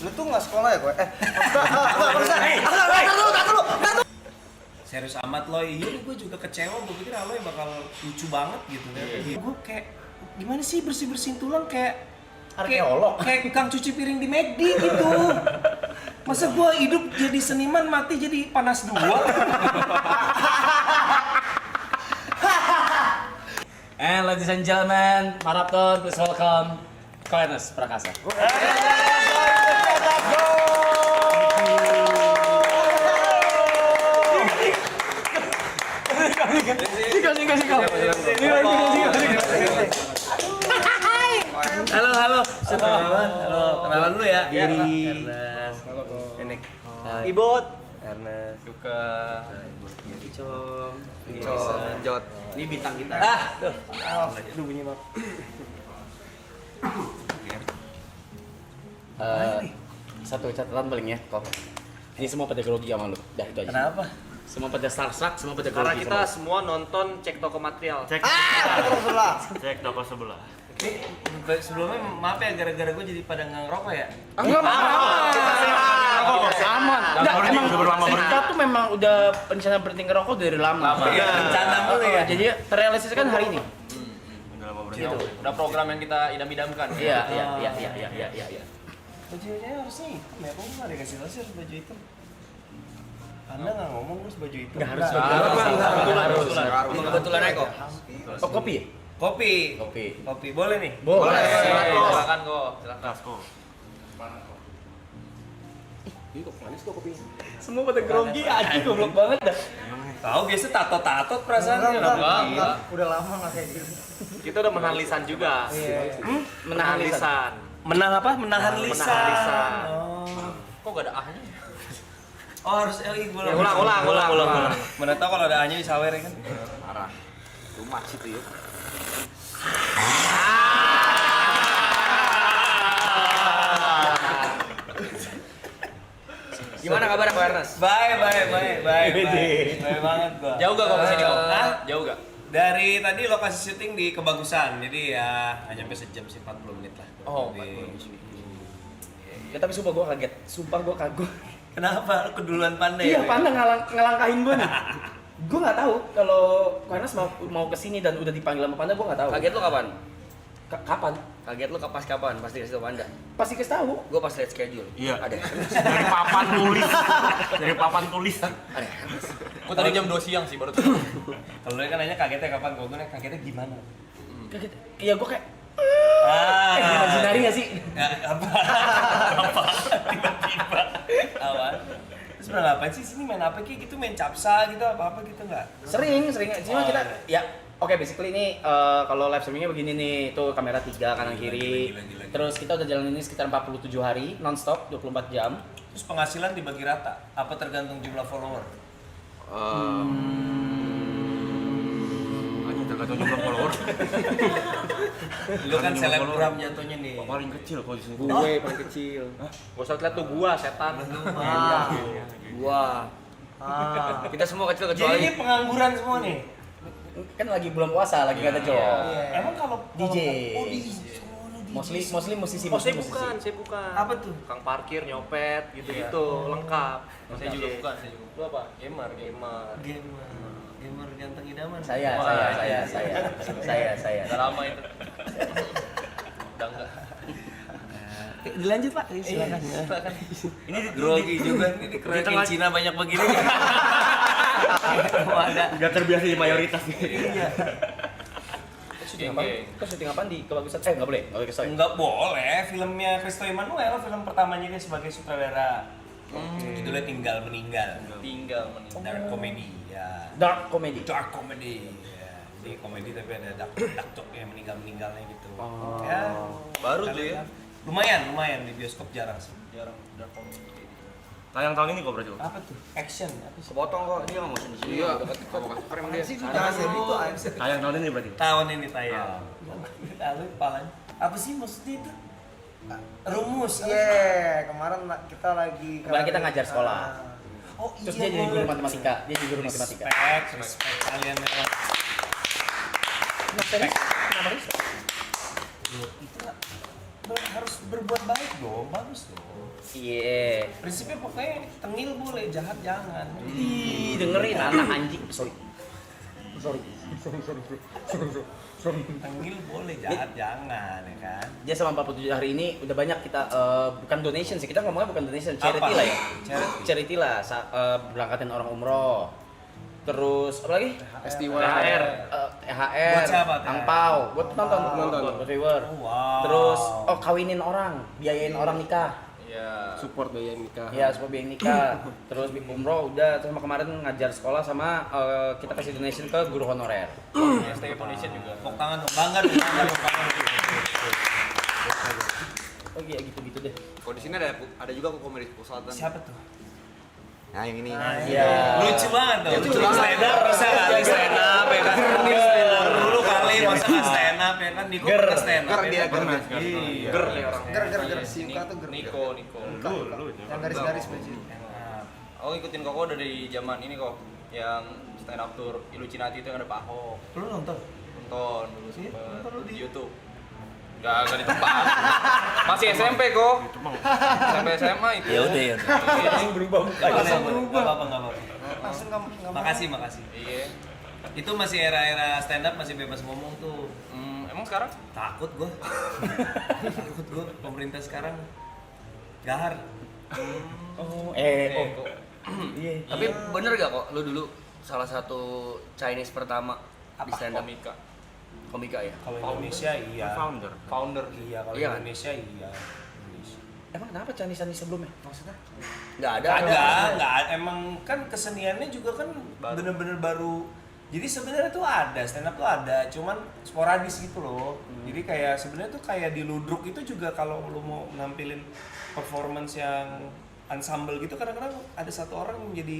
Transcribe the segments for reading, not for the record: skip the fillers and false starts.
Lu tuh nggak sekolah ya, gue? Serius amat lo, iya gue juga kecewa, gue pikir Aloy bakal lucu banget gitu kan. Gue kayak, gimana sih bersih-bersihin tulang kayak Arkeolog. Kayak tukang cuci piring di McD gitu. Masa gue hidup jadi seniman, mati jadi panas dua? And ladies and gentlemen, Marathon, please welcome Koenas Prakasa. Halo. Kenalan dulu ya. Giri. Ernest. Enek. Ibot. Ernest. Duka. Icong. Jot. Ini bintang kita. Tuh. Aduh bunyi banget. Satu catatan paling ya, kok. Ini semua pada grogi sama lu. Dah itu aja. Kenapa? Semua pada starstruck, semua pada grogi. Karena kita semua nonton cek toko material. Cek sebelah. Cek toko sebelah. Ini sebelumnya maaf ya gara-gara gue jadi pada nggak ngerokok ya. Enggak apa-apa. Aman. Enggak, emang kita tuh memang udah rencana berhenti ngerokok dari lama. Iya, rencana mulu ya. Jadi terrealisasikan hari ini. Udah lama berhenti. Gitu. Udah program yang kita idam-idamkan. Iya. Bajunya harusnya hitam ya, kok nggak dikasih tahu sih harus baju hitam? Anda nggak ngomong terus baju hitam? Enggak harus. Kebetulan aja kok. Oh, kopi ya? Kopi boleh nih? Boleh. Silakan kok. Silakan. Semua pada grogi aja, goblok banget dah. Tahu biasa tato perasaannya. Enggak. Udah lama nggak kayak gini. Kita udah menahan lisan juga. Menahan lisan. Menang apa? Menahan lisan. Menahan lisan. Oh. Kok gak ada ahnya? Oh harus ulang. Ulang. Mana tahu kalau ada A-nya disawer ya kan? Parah. Rumah situ ya. Gimana kabar Ko Ernest? Baik banget gua. Jauh gak kok kesini kok? Hah? Jauh gak? Dari tadi lokasi syuting di Kebagusan, jadi ya nggak nyampe sejam sih, 40 menit lah. Oh, Ya tapi sumpah gua kaget. Sumpah gua kagum. Kenapa? Lu keduluan pandai. Iya, ya? pandang ngelangkahin gua nih. Gua nggak tahu kalau Koenas mau kesini dan udah dipanggil sama Panda, gua nggak tahu. Kaget lu kapan? Kapan? Kaget lu pas kapan? Pasti kasih tau Panda. Pasti kasih tahu. Gue pas liat schedule. Iya. Ada. Dari papan tulis. Ada. Gue tadi jam 2 siang sih baru tuh. Kalau lu kan nanya kagetnya kapan, gue nanya kagetnya gimana? Kaget. Iya, gua kayak Imajinari nggak sih? Apa? Tiba-tiba. Apa? Terus pernah ngapain sih? Sini main apa kayak gitu? Main capsa gitu apa gitu nggak? Sering. Cuma kita ya oke, basically ini kalau live streamingnya begini nih, tuh kamera 3 kanan kiri. Gila. Terus kita udah jalan ini sekitar 47 hari non-stop 24 jam. Terus penghasilan dibagi rata? Apa tergantung jumlah follower? Hanya tergantung jumlah follower. Lu kan selebgram jatuhnya nih. Paling kecil kalau di sini. Gue paling kecil. Gak usah liat tuh gua setan. Gua. Kita semua kecil Jadi kecuali ini pengangguran semua nih. Kan lagi bulan puasa, lagi nggak ada job. Emang kalau DJ. Oh, DJ. Mostly musisi. Oh, saya bukan. Apa tuh? Kang parkir, nyopet, gitu-gitu, lengkap. Saya juga bukan. Lu apa? Gamer. Gamer ganteng idaman. Saya. Udah lama itu. Udah enggak. Dilanjut Pak, silakan. Ini grogi juga, ini dikeroyokin Cina banyak begini. Ada. Gak terbiasa di mayoritas. Iya. Kita syuting apaan di Kebagusan? Nggak boleh kesana. Enggak boleh, filmnya Christo Emmanuel, film pertamanya dia sebagai sutradara. Judulnya Tinggal Meninggal. Dark comedy ya. Dark comedy. Dark comedy. Ya. Jadi komedi tapi ada dark joke yang meninggalnya gitu. Ya. Baru tuh ya. Lumayan di bioskop jarang sih. Jarang dark comedy. Tayang tahun ini kok berarti lo? Apa tuh? Action apa sih? Kepotong kok, dia nggak mau di sini. Iya, frame dia. Jangan jadi itu aja. Tayang tahun ini berarti. Tahun ini tayang. Lalu kepalanya. Apa sih maksudnya itu? Rumus. Iya, kemarin kita lagi Kemarin kita ngajar sekolah. Oh iya. Terus dia jadi guru matematika. Respect kalian memang. Mas Tenis, nama dia siapa? Itu harus berbuat baik dong, bagus dong. Iya. Prinsipnya pokoknya tengil boleh, jahat jangan. Ih, dengerin anak anjing. Sorry. Tengil boleh, jahat jangan ya kan. Dia sama 47 hari ini udah banyak kita bukan donation sih, kita ngomongnya bukan donation, charity Apa? lah ya. Charity. Charity lah, berangkatin orang umroh. Terus apa lagi? THR. THR. Buat siapa, THR? Angpau. Buat penonton, buat viewer. Oh, wow. Terus kawinin orang, biayain orang nikah. Iya. Support biaya nikah. Iya, supaya biaya nikah. Terus big umroh udah, terus sama kemarin ngajar sekolah sama kita kasih donation ke guru honorer. STI Foundation juga. Tepuk tangan dong, bangga dong, bangga dong, bangga dong. Oh iya gitu-gitu deh. Kalau di sini ada juga kok komedi Selatan. Siapa tuh? Nah, yang ini. Iya. Lucu banget tuh. lucu banget. Stand up bisa kali stand up ya kan. Dulu kali masa nggak stand up ya kan. Niko pernah stand up. Ger dia, ya kan? ger. Iya. Ger nih orang. Ger. Si Uka tuh ger. Niko. Yang garis-garis baju. Aku ngikutin Koko dari zaman ini kok. Yang stand up tour Illuminati itu yang ada Pak Ahok. Lu nonton? Nonton dulu Iya, sempet nonton lu di di- YouTube. Enggak di tempat. Masih SMP kok. SMP SMA itu. Ya udah. Langsung berubah muka. Langsung berubah. Nggak apa-apa. Langsung nggak mau. Makasih. Iya. Itu masih era-era stand up masih bebas ngomong tuh. Emang sekarang? Takut gua. Takut gua pemerintah sekarang gahar. Oh, Kok. Iya. Tapi bener gak kok lu dulu salah satu Chinese pertama di stand up komika ya? Kalau Indonesia iya. Founder. Iya, kalau Iya kan? Indonesia iya. Indonesia. Emang kenapa Chinese sebelumnya? Maksudnya? Nggak ada. Nggak ada. Emang kan keseniannya juga kan bener-bener baru. Jadi sebenarnya tuh ada stand up tuh ada, cuman sporadis gitu loh. Jadi kayak sebenarnya tuh kayak di Ludruk itu juga kalau lu mau nampilin performance yang ensemble gitu kadang-kadang ada satu orang yang jadi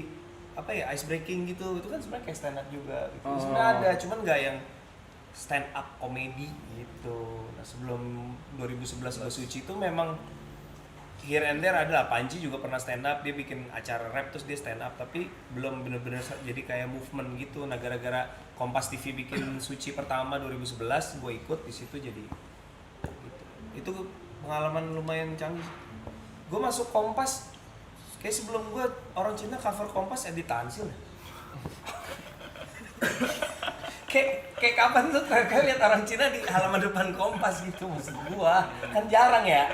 apa ya ice breaking gitu. Itu kan sebenarnya kayak stand up juga gitu. Sebenarnya ada, cuman nggak yang stand up komedi gitu. Nah, sebelum 2011 Basuci itu memang here and there adalah Panji juga pernah stand up, dia bikin acara rap terus dia stand up, tapi belum bener-bener jadi kayak movement gitu. Nah, gara-gara Kompas TV bikin Suci pertama 2011, gue ikut di situ jadi gitu. Itu pengalaman lumayan canggih. Gue masuk Kompas kayak sebelum gue orang Cina cover Kompas Edi Tansil. kayak kapan tuh kayak lihat orang Cina di halaman depan Kompas gitu, maksud gua kan jarang ya.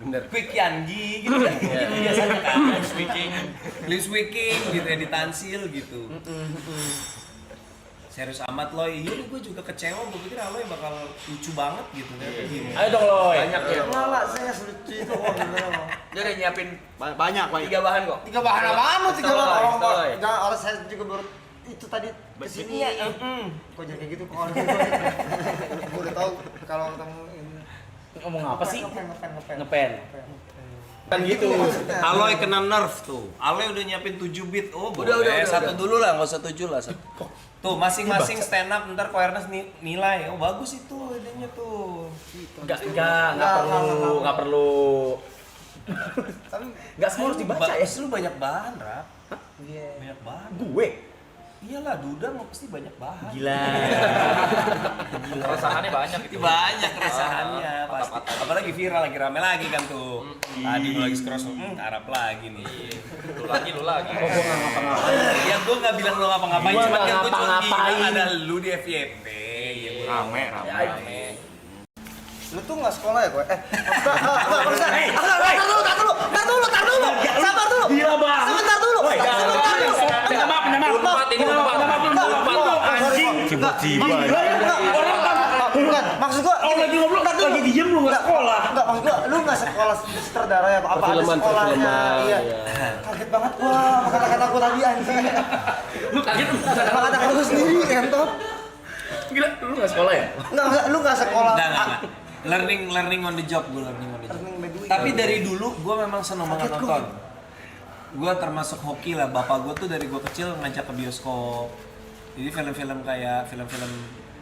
Bener. Quick Yangi gitu kan, gitu biasanya kan. Liu Wiking gitu ya di Tansil gitu. Serius amat Loy, iya gue juga kecewa, gue pikir Aloy bakal lucu banget gitu kan. Ayo dong Loy. Banyak ya. Enggak lah, saya selucu itu kok beneran. Dia udah nyiapin Banyak. 3 bahan kok. 3 bahan apaan lu 3 bahan orang kok. Story. Jangan alas saya juga baru itu tadi kesini ya. Kok jadi kayak gitu kok orang gue udah tahu kalau ketemu ini. Ngomong apa sih? Ngepen. Ngepen. Kan gitu. Aloy kena nerf tuh. Aloy udah nyiapin 7 beat. Oh, Udah. satu dulu lah, nggak usah 7 lah. Tuh, masing-masing stand up ntar ko Ernest nilai. Oh, bagus itu idenya tuh. Enggak perlu. Tapi Enggak semua harus dibaca ya. Lu banyak bahan, Rap. iya. Banyak bahan. Gue. Iyalah, Duda mau pasti banyak bahan. Gila. Keresahannya banyak itu. Banyak keresahannya pasti. Apalagi viral lagi rame lagi kan tuh. Tadi lu lagi scroll, Arab lagi nih. Lu lagi. Oh, gue nggak ngapa-ngapain. Ya gua nggak bilang lu ngapa-ngapain, Gua cuma nggak kan gua cuma bilang ngapa-ngapain. ada lu di FYP. Ya, gua Rame. Lu tuh nggak sekolah ya gue? Enggak, barusan. Tar dulu. Sabar dulu. Gila banget. Sebentar dulu. Minta maaf. Anjing. Tiba-tiba. Bukan, maksud gua Oh, lagi ngobrol, lagi diem lu nggak sekolah. Enggak, maksud gua lu nggak sekolah sutradara ya? Apa ada Perfilman, sekolahnya? perfilman, Iya. iya. Kaget banget gua sama kata-kata gua tadi anjing. Lu kaget Sama kata-kata gua sendiri entot. Gila, lu nggak sekolah ya? Enggak, lu nggak sekolah. Enggak. Learning on the job, gue learning on the job. Learning by doing. Tapi dari dulu gue memang seneng banget nonton. Gue termasuk hoki lah. Bapak gue tuh dari gue kecil ngajak ke bioskop. Jadi film-film kayak film-film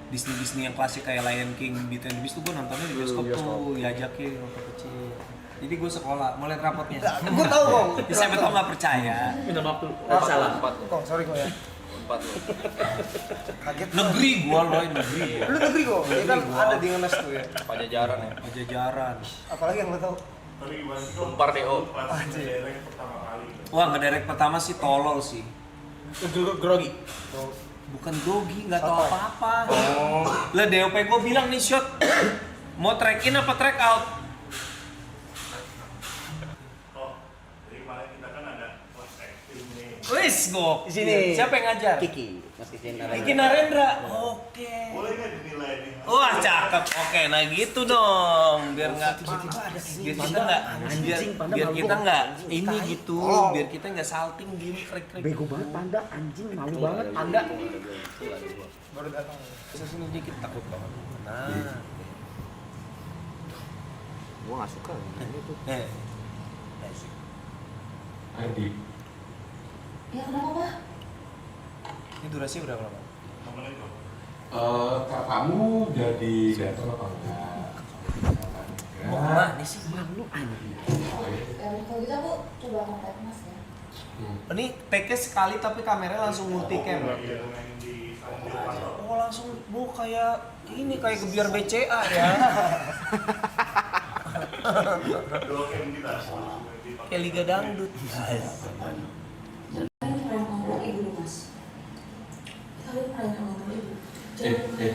Disney yang klasik kayak Lion King, Beauty and the Beast tuh gue nontonnya di bioskop tuh, diajakin waktu kecil. Jadi gue sekolah, mau lihat rapotnya. Gua tahu kok. Ya, saya betul nggak percaya. Minta maaf dulu. Oh, Salah. Kong, sorry kok ya. Empat lu. Kaget. Negeri gua loh, negeri. Lu negeri kok. Dia kan ada di Ngenes tuh ya. Pajajaran ya. Pajajaran. Apalagi yang lo tahu? Umpar DO. Wah, ngederek pertama sih tolol sih. Grogi. Bukan grogi, nggak tahu apa-apa. Lah DOP gua bilang nih shot. Mau track in apa track out? Wis go. Di sini. Siapa yang ngajar? Kiki, Mas Kiki Narendra. Kiki Narendra. Oke. Boleh nggak dinilai nih? Wah cakep. Oke, nah gitu dong. Biar nggak. Biar kita nggak. Biar kita nggak. Ini gitu. Biar kita nggak salting gini. Krek-krek. Bego banget panda, anjing malu banget panda. Baru datang. Sini dikit takut banget. Nah. Gua nggak suka gitu. Adi. Ya kenapa Pak? Ini durasi berapa lama? Kamu jadi dancer apa enggak? Mau kemana sih? Malu anjing. Kalau gitu aku coba kontak Mas ya. Ini take sekali tapi kameranya langsung multicam. Oh langsung, kayak ini kayak gebiar BCA ya. Kayak Liga Dangdut. Kalian pernah ngobrol ibu Mas? Kalian pernah ngobrol ibu?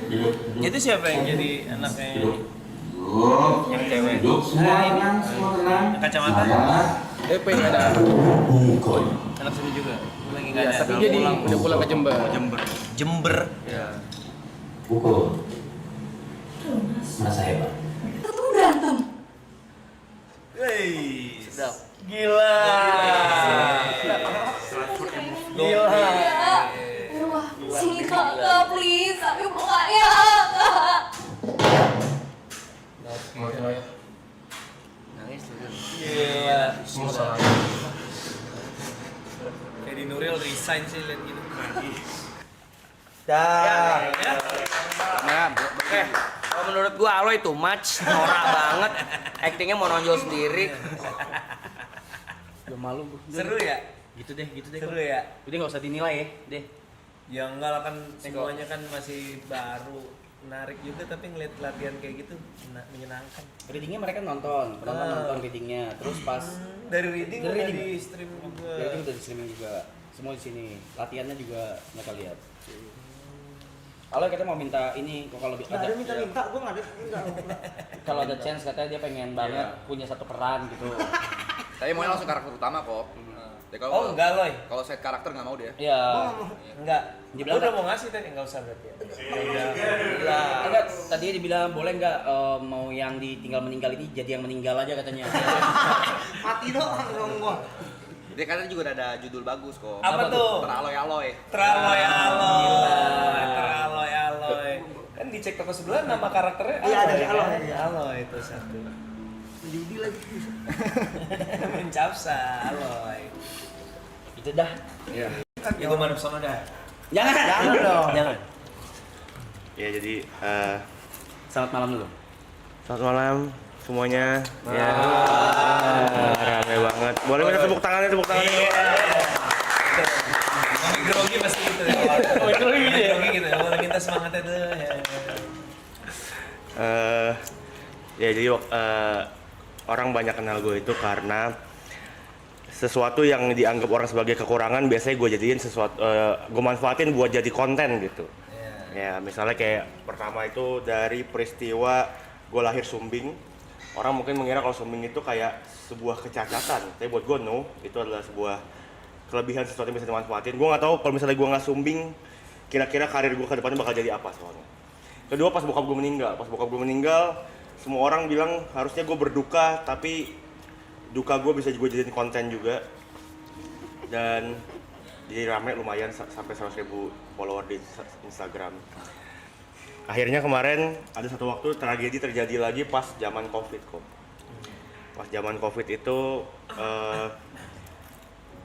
Duduk. Itu siapa yang jadi anaknya? Duduk. Yang cewek. Duduk semua tenang, semua tenang. Yang kacamata? DP nggak ada. Pukul. Anak sini juga. Lagi nggak ada. Tapi dia udah pulang ke Jember. Jember. Ya. Pukul. Aduh Mas. Merasa hebat. Ketemu berantem. Wey. Sedap. Gila. Gila. Ya. Wah, sini kakak please, tapi mukanya kakak. Nangis tuh. Gila. Fedi Nuril resign sih lihat gitu. Dah. Nah, oke. Kalau menurut gua Aloy too much, norak banget. Actingnya mau nonjol sendiri. Udah malu gua. Seru ya? Gitu deh. Seru ya? Udah nggak usah dinilai ya, deh. Ya enggak lah kan semuanya kan masih baru. Menarik juga tapi ngeliat latihan kayak gitu menyenangkan. Readingnya mereka nonton, penonton nonton readingnya. Terus pas Dari reading Dari udah reading. di stream juga. reading udah di streaming juga. Semua di sini. Latihannya juga mereka lihat. Kalau kita mau minta ini, kalau lebih Nggak ada minta-minta, gue nggak ada. kalau ada chance katanya dia pengen banget punya satu peran gitu. Tapi maunya langsung karakter utama kok. Jadi Oh enggak loh. Kalau set karakter nggak mau dia. Iya. Enggak. Dia Gua bilang udah mau ngasih tadi enggak usah berarti ya. Lah, enggak, tadi dibilang boleh nggak mau yang ditinggal meninggal ini jadi yang meninggal aja katanya. Mati doang ngomong gua. Dia katanya juga udah ada judul bagus kok. Apa tuh? Teraloy-aloy. Teraloy aloy. Kan dicek toko sebelah nama karakternya Iya, ada di kan? Aloy, iya. Aloy itu satu. Judi lagi. Mencapsa aloy. Itu dah. Ya gua madep sono dah. Jangan dong. Jangan. Ya jadi Selamat malam dulu. selamat malam semuanya. Ya. Rame banget. Boleh minta tepuk tangannya. Grogi pasti gitu ya. Grogi gitu ya. Boleh minta semangatnya tuh ya. Ya jadi orang banyak kenal gue itu karena sesuatu yang dianggap orang sebagai kekurangan biasanya gue jadiin sesuatu, gue manfaatin buat jadi konten gitu. Ya misalnya kayak pertama itu dari peristiwa gue lahir sumbing. Orang mungkin mengira kalau sumbing itu kayak sebuah kecacatan, tapi buat gue no, itu adalah sebuah kelebihan, sesuatu yang bisa dimanfaatin. Gue nggak tahu kalau misalnya gue nggak sumbing, kira-kira karir gue ke depannya bakal jadi apa soalnya. Kedua pas bokap gue meninggal, semua orang bilang harusnya gue berduka, tapi duka gue bisa gue jadiin konten juga. Dan jadi rame lumayan sampai 100.000 follower di Instagram. Akhirnya kemarin ada satu waktu tragedi terjadi lagi pas zaman Covid kok. Pas zaman Covid itu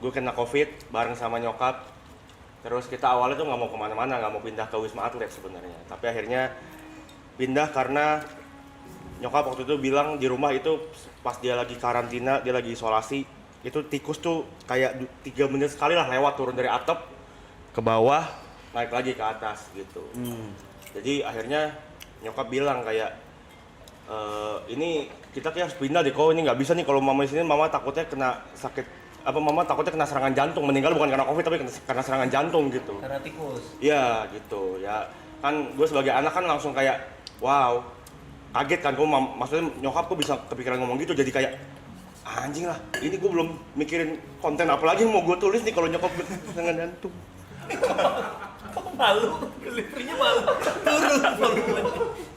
gue kena Covid bareng sama nyokap. Terus kita awalnya tuh nggak mau kemana-mana, nggak mau pindah ke Wisma Atlet sebenarnya. Tapi akhirnya pindah karena nyokap waktu itu bilang di rumah itu pas dia lagi karantina, dia lagi isolasi, itu tikus tuh kayak 3 menit sekali lah lewat turun dari atap ke bawah, naik lagi ke atas gitu. Jadi akhirnya nyokap bilang kayak ini kita kayak harus pindah deh, kok ini nggak bisa nih kalau mama di sini, mama takutnya kena sakit mama takutnya kena serangan jantung, meninggal bukan karena covid tapi karena serangan jantung gitu. Karena tikus. Iya gitu ya, kan gue sebagai anak kan langsung kayak wow, kaget kan, maksudnya nyokap kok bisa kepikiran ngomong gitu, jadi kayak anjing lah, ini gue belum mikirin konten apa lagi yang mau gue tulis nih kalau nyokap gue serangan jantung. Kok malu? Delivery-nya malu.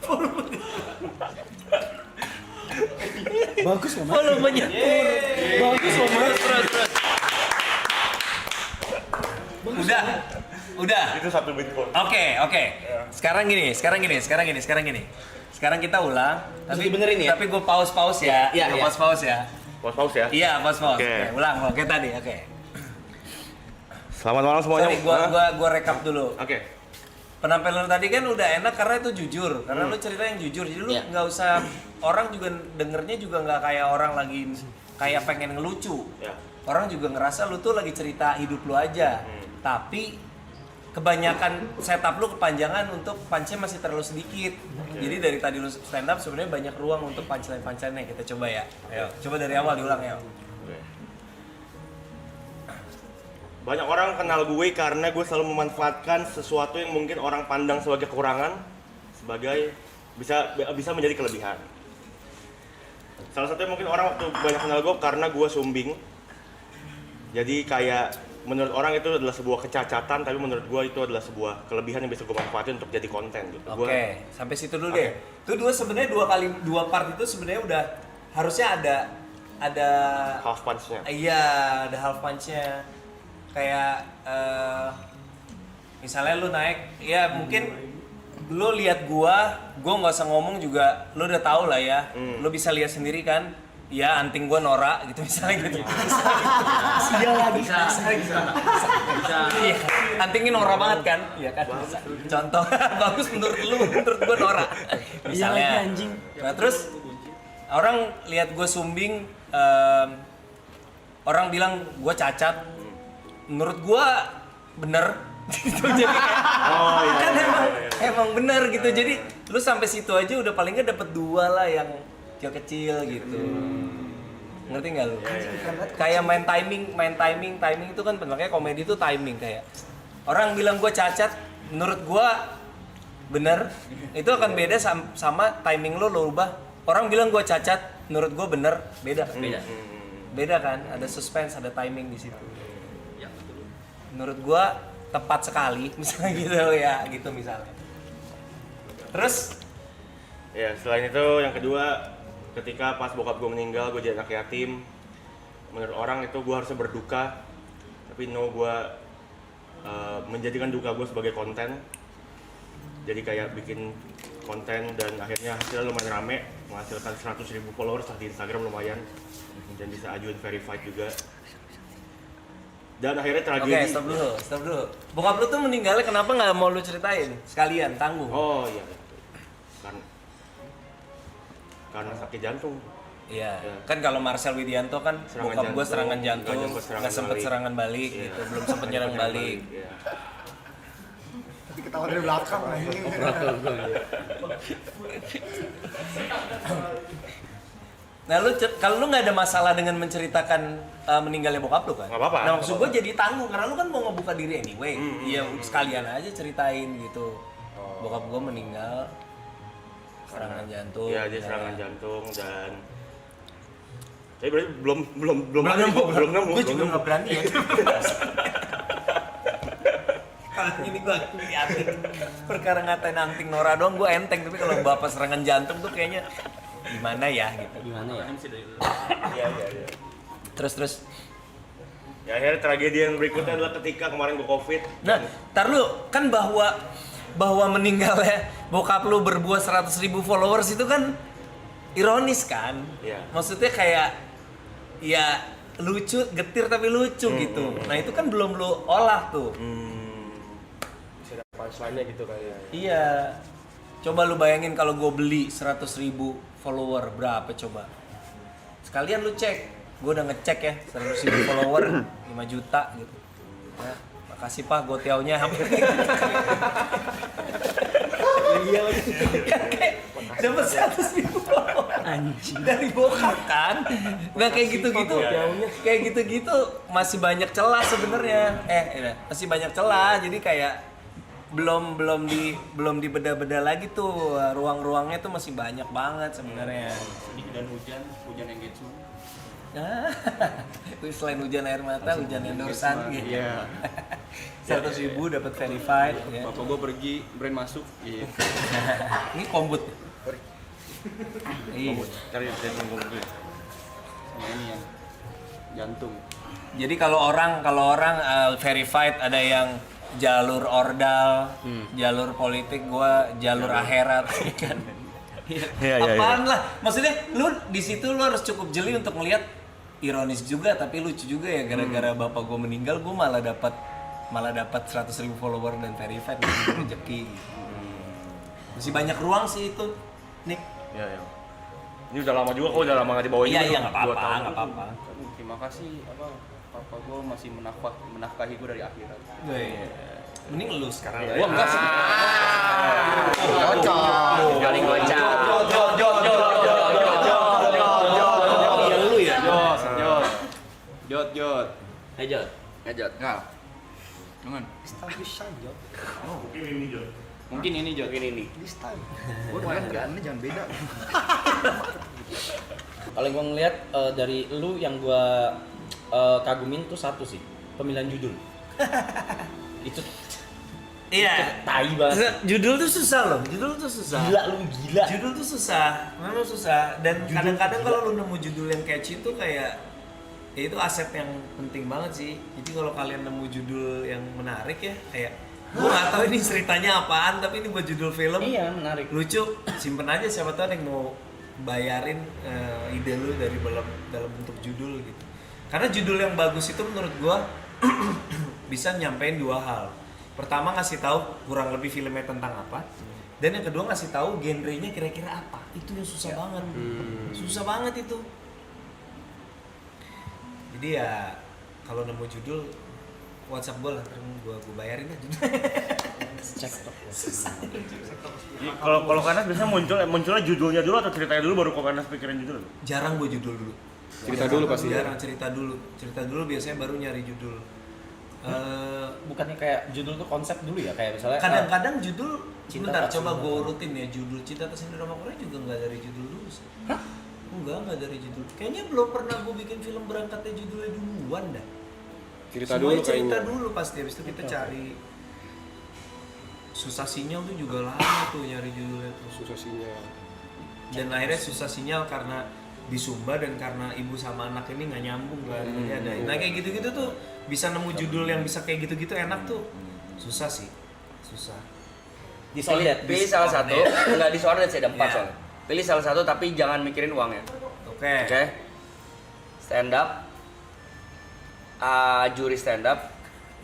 Turun. Bagus loh, Mas. Volumenya turun. Bagus loh, Mas. Terus. Udah. Itu satu Bitcoin. Oke. Sekarang gini. Sekarang kita ulang. Tapi dibenerin ya? Tapi gue pause ya. Iya. Pause ya. Pause ya? Iya, pause. Oke. Oke, ulang kayak tadi. Oke. Selamat malam semuanya. Sorry, gua rekap dulu. Oke. Penampilan lu tadi kan udah enak karena itu jujur, karena lu cerita yang jujur, jadi lu nggak usah, orang juga dengernya juga nggak kayak orang lagi kayak pengen ngelucu. Ya. Orang juga ngerasa lu tuh lagi cerita hidup lu aja, tapi kebanyakan setup lu kepanjangan untuk punch-nya masih terlalu sedikit. Jadi dari tadi lu stand up sebenarnya banyak ruang untuk punchline-punchline-nya. Kita coba ya. Ayo, coba dari awal diulang ya. Banyak orang kenal gue karena gue selalu memanfaatkan sesuatu yang mungkin orang pandang sebagai kekurangan sebagai bisa menjadi kelebihan. Salah satunya mungkin orang waktu banyak kenal gue karena gue sumbing. Jadi kayak menurut orang itu adalah sebuah kecacatan, tapi menurut gue itu adalah sebuah kelebihan yang bisa gue manfaatin untuk jadi konten gitu. Oke, sampai situ dulu deh. Itu sebenarnya dua part itu sebenarnya udah harusnya ada half punch-nya. Iya, ada half punch-nya. Kayak misalnya lu naik, ya mungkin lu lihat gua nggak usah ngomong juga, lu udah tahu lah ya. Lu bisa lihat sendiri kan, ya anting gua norak gitu misalnya gitu. Bisa. Iya, antingnya norak banget kan? Iya kan. Contoh bagus menurut lu, menurut gua norak. Misalnya. Nah terus orang lihat gua sumbing, orang bilang gua cacat. Menurut gua bener gitu, jadi kayak kan emang bener gitu, jadi lu sampai situ aja udah paling nggak dapet 2 lah yang kecil gitu. Ngerti nggak lu? Kayak main timing itu kan makanya komedi itu timing. Kayak orang bilang gua cacat, menurut gua bener, itu akan beda sama timing lu ubah. Orang bilang gua cacat, menurut gua bener, beda kan, ada suspense, ada timing di situ. Menurut gua tepat sekali misalnya gitu ya, gitu misalnya. Terus Ya selain itu yang kedua, ketika pas bokap gue meninggal, gue jadi anak yatim. Menurut orang itu gue harusnya berduka, tapi gue menjadikan duka gue sebagai konten. Jadi kayak bikin konten dan akhirnya hasilnya lumayan rame, menghasilkan 100.000 followers di Instagram lumayan, dan bisa ajuin verified juga. Dan akhirnya tragedi. Oke, stop dulu. Bokap lu tuh meninggalnya kenapa nggak mau lu ceritain? Sekalian, tanggung. Oh iya. Karena sakit jantung. Iya. Kan kalau Marcel Widianto kan bokap gue serangan jantung, nggak sempet serangan balik gitu, belum sempet nyerang balik. Tapi ketawa dari belakang lah ini. Nah lu kalau lu nggak ada masalah dengan menceritakan meninggalnya bokap lu kan? Nggak apa-apa. Nah maksud gue jadi tanggung karena lu kan mau ngebuka diri anyway. Iya sekalian aja ceritain gitu. Bokap gue meninggal serangan jantung. Iya dia serangan jantung dan. Tapi berarti belum nemu. Gue juga nggak berani ya. Kalau ini gue liatin perkara ngatain anting Nora doang gue enteng, tapi kalau bapak serangan jantung tuh kayaknya gimana ya gitu. Iya. Terus. Ya akhirnya tragedi yang berikutnya adalah ketika kemarin gue COVID. Nah, ntar lu kan bahwa meninggalnya bokap lu berbuah 100.000 followers itu kan ironis kan? Iya. Maksudnya kayak ya lucu, getir tapi lucu gitu. Nah itu kan belum lu olah tuh. Bisa ada punchline-nya gitu kayaknya. Iya. Coba lu bayangin kalau gue beli 100.000 follower berapa coba? Sekalian lu cek. Gue udah ngecek ya 100.000 follower 5 juta gitu. Ya, Makasih Pak gotiaunya. Iya lagi. Dapat 100.000 Anjing. dari bokap kan. Nggak kayak gitu-gitu. Kayak gitu-gitu masih banyak celah sebenarnya. Masih banyak celah. Jadi kayak belum dibedah-bedah lagi tuh. Ruang-ruangnya tuh masih banyak banget sebenarnya. Dan hujan yang getsu. Selain hujan air mata, hujan endorsan gitu. Iya. 100.000 dapat verified ya. Bapak gua pergi, brand masuk. Iya. Ini kombut. Iya. Cari jantung gue. Sama ini yang jantung. Jadi kalau orang verified ada yang jalur ordal, jalur politik, gua jalur akhirat kan. Iya. Apaan lah? Maksudnya lu di situ lu harus cukup jeli untuk melihat ironis juga tapi lucu juga ya gara-gara bapak gua meninggal gua malah dapat 100.000 follower dan verified rezeki. Masih banyak ruang sih itu, Nick. Iya. Ini udah lama juga kok, udah lama nggak dibawain. Iya, juga, nggak apa-apa. Terima kasih papa gua masih menafkahi gua dari akhirat. Mending lu sekarang. Gua enggak sih. Cocok. Paling gocap. Ya lu ya. Jot. Ngejot. Enggak. Jangan. Mungkin ini Jot. Mungkin ini. This time. Gue kemarin ganti jangan beda. Kalau yang gue ngeliat dari lu yang gue kagumin tuh satu sih, pemilihan judul. Itu Iya. tai banget. Judul tuh susah loh. Judul tuh susah. Gila. Judul tuh susah. Memang susah. Dan kadang-kadang kalau lu nemu judul yang catchy tuh kayak ya itu aset yang penting banget sih. Jadi kalau kalian nemu judul yang menarik ya kayak gue nggak tahu ini ceritanya apaan tapi ini buat judul film. Iya, menarik. Lucu. Simpen aja siapa tahu ada yang mau bayarin ide lu dari dalam bentuk judul gitu. Karena judul yang bagus itu menurut gua bisa nyampein dua hal. Pertama ngasih tahu kurang lebih filmnya tentang apa, dan yang kedua ngasih tahu genrenya kira-kira apa. Itu yang susah banget, susah banget itu. Jadi ya kalau nemu judul WhatsApp gue lah, ntar gue bayarin aja. Cek tok. Kalau Kanas biasanya munculnya judulnya dulu atau ceritanya dulu baru kok Kanas pikirin judul? Jarang gue judul dulu. Cerita dulu pasti. Jarang cerita dulu biasanya baru nyari judul. Bukannya kayak judul tuh konsep dulu ya, kayak misalnya Kadang-kadang judul Cinta bentar Tak coba Sempurna. gue urutin ya, judul Cinta Tak Sempurna Drama Korea juga nggak dari judul dulu sih. Hah? Enggak dari judul. Kayaknya belum pernah gue bikin film berangkatnya judulnya duluan dah. Cerita Semuanya dulu cerita kayaknya. dulu pasti, habis itu kita cari. Susah sinyal tuh juga lama tuh nyari judulnya tuh. Susah sinyal. Dan akhirnya susah sinyal karena di Sumba dan karena ibu sama anak ini nggak nyambung kan. Jadi ada. Nah kayak gitu-gitu tuh bisa nemu judul yang bisa kayak gitu-gitu enak tuh. Susah sih. Susah. Pilih salah satu, enggak disorder sih ada 4 Iya. soalnya. Pilih salah satu tapi jangan mikirin uangnya. Oke. Oke. Stand up. Juri stand up,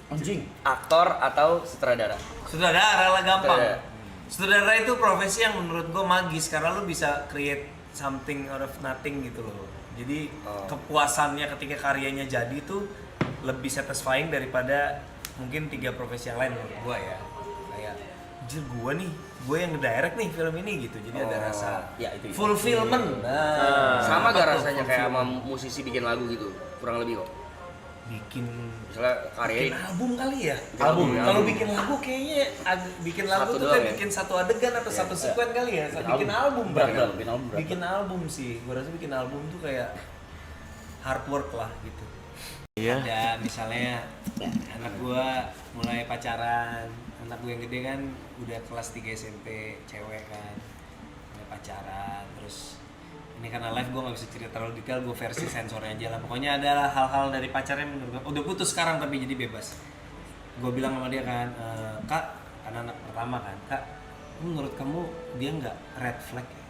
anjing. aktor atau sutradara. Sutradara lah gampang. Sutradara. Sutradara itu profesi yang menurut gue magis karena lu bisa create something out of nothing gitu loh. Jadi kepuasannya ketika karyanya jadi tuh lebih satisfying daripada mungkin 3 profesi yang lain menurut gue ya. Kayak anjir gue yang ngedirect nih film ini gitu. Jadi ada rasa Ya, itu. fulfillment. Sama apa gak tuh rasanya kayak sama fulfillment? musisi bikin lagu gitu? Kurang lebih kok. bikin Misalnya karya album kali ya. Album. Kalau bikin lagu kayaknya bikin lagu Satu tuh doang kayak ya? bikin satu adegan atau satu sekuen kali ya. Bikin album berat. berarti. Bikin album sih. Gue rasa bikin album tuh kayak hard work lah gitu. Iya. Ada misalnya anak gua mulai pacaran, anak gue yang gede kan udah kelas 3 SMP, cewek kan, mulai pacaran, terus ini karena live gue nggak bisa cerita terlalu detail, gue versi sensornya aja lah. Pokoknya ada hal-hal dari pacarnya menurut gue, udah putus sekarang tapi jadi bebas. Gue bilang sama dia kan, kak, karena anak pertama kan, kak, menurut kamu dia nggak red flag ya?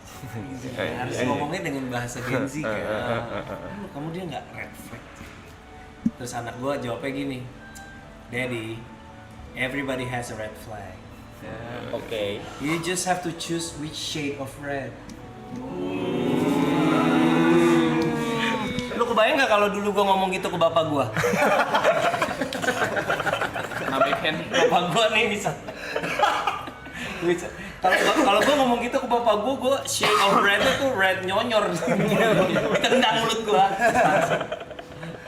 Gitu kan. Harus ngomongnya dengan bahasa Gen Z kan. Menurut kamu dia nggak red flag? Terus anak gue jawabnya gini, Daddy, everybody has a red flag. Oke. You just have to choose which shade of red. Lu kebayang nggak kalau dulu gue ngomong gitu ke bapak gue? Bapak gua nih bisa. Kalau gua ngomong gitu ke bapak gua shade of red-nya tuh red nyonyor. Tendang mulut gua.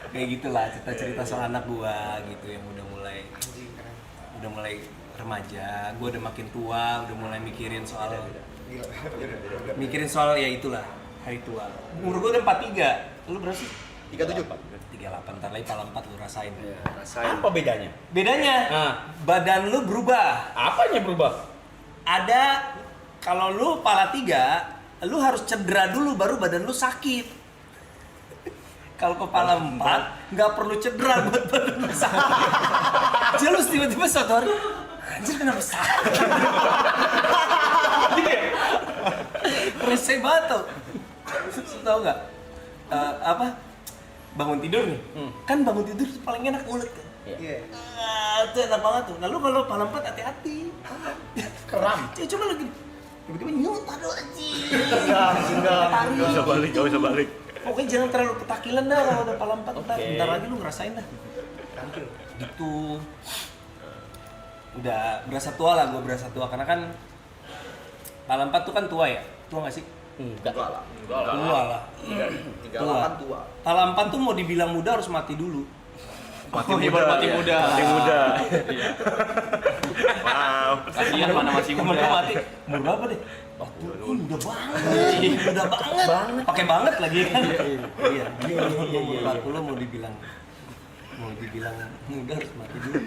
Kayak gitulah cerita-cerita soal anak gua gitu yang udah mulai remaja, gua udah makin tua, udah mulai mikirin soal ya itulah hari tua. Umur gua udah 43. Lu berapa sih? 37. 38, ntar lagi pala 4 lu rasain. Apa bedanya? Bedanya, Nah. badan lu berubah. Apanya berubah? Ada, kalau lu pala 3, lu harus cedera dulu baru badan lu sakit. Kalau kepala 4, nggak perlu cedera buat badan lu sakit. Jadi lu tiba-tiba suatu hari, anjir kenapa sakit? Rese banget tuh. Tau nggak? Bangun tidur nih, kan bangun tidur tuh paling enak mulut kan? Iya. Itu enak banget tuh. Nah lu kalau pala 4 hati-hati. Keram. Coba lagi. Tiba-tiba nyut, aduh anjing. Enggak. Gak usah balik. Pokoknya jangan terlalu ketakilan dah kalau udah pala 4. Oke. Bentar lagi lu ngerasain dah. Gitu. Udah berasa tua lah, gue berasa tua. Karena kan pala 4 tuh kan tua ya? Tua gak sih? Enggak. Tua lah. 38 tua. Pala 4 tuh mau dibilang muda harus mati dulu. Mati muda. Wow. Kasihan mana masih Temen muda. gue mati. Umur berapa deh? Muda banget. Muda banget. Pakai banget lagi kan? Iya. Umur 40 mau dibilang muda harus mati dulu.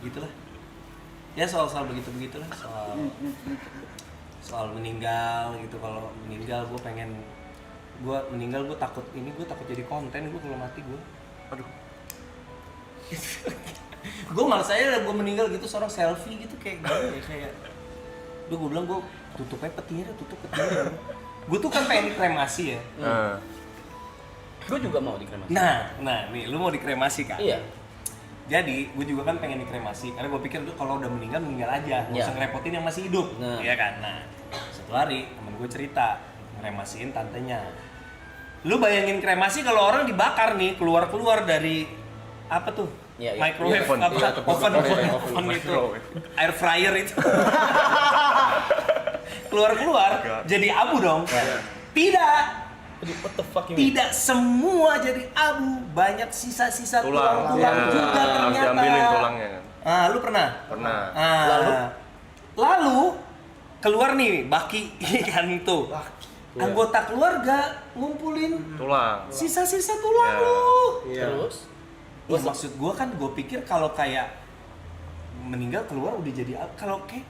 Gitulah. Ya soal begitulah soal meninggal gitu. Kalau meninggal gue takut jadi konten gue kalau mati gue. Aduh. Gue malas aja gue meninggal gitu seorang selfie gitu kayak kayak gue bilang gue tutup petinya. Gue tuh kan pengen dikremasi ya. Gue juga mau dikremasi. Nah nih lu mau dikremasi kan? Iya. Jadi gue juga kan pengen dikremasi karena gue pikir tuh kalau udah meninggal aja, nggak Iya. usah ngerepotin yang masih hidup, Nah. iya kan? Nah satu hari temen gue cerita ngeremasiin tantenya. Lu bayangin kremasi kalau orang dibakar nih keluar dari apa tuh? Iya, iya. Microwave Oven. apa? Iya, Oven itu, air fryer itu. keluar jadi abu dong. Tidak. What the fuck you mean? Tidak semua jadi abu, banyak sisa-sisa tulang Ya, juga harus ternyata. diambilin tulangnya kan. Lu pernah? Pernah. Lalu keluar nih baki kan itu. Anggota keluarga ngumpulin Tulang. sisa-sisa tulang Ya. lu. Terus? Maksud gua kan gue pikir kalau kayak meninggal keluar udah jadi kalau kayak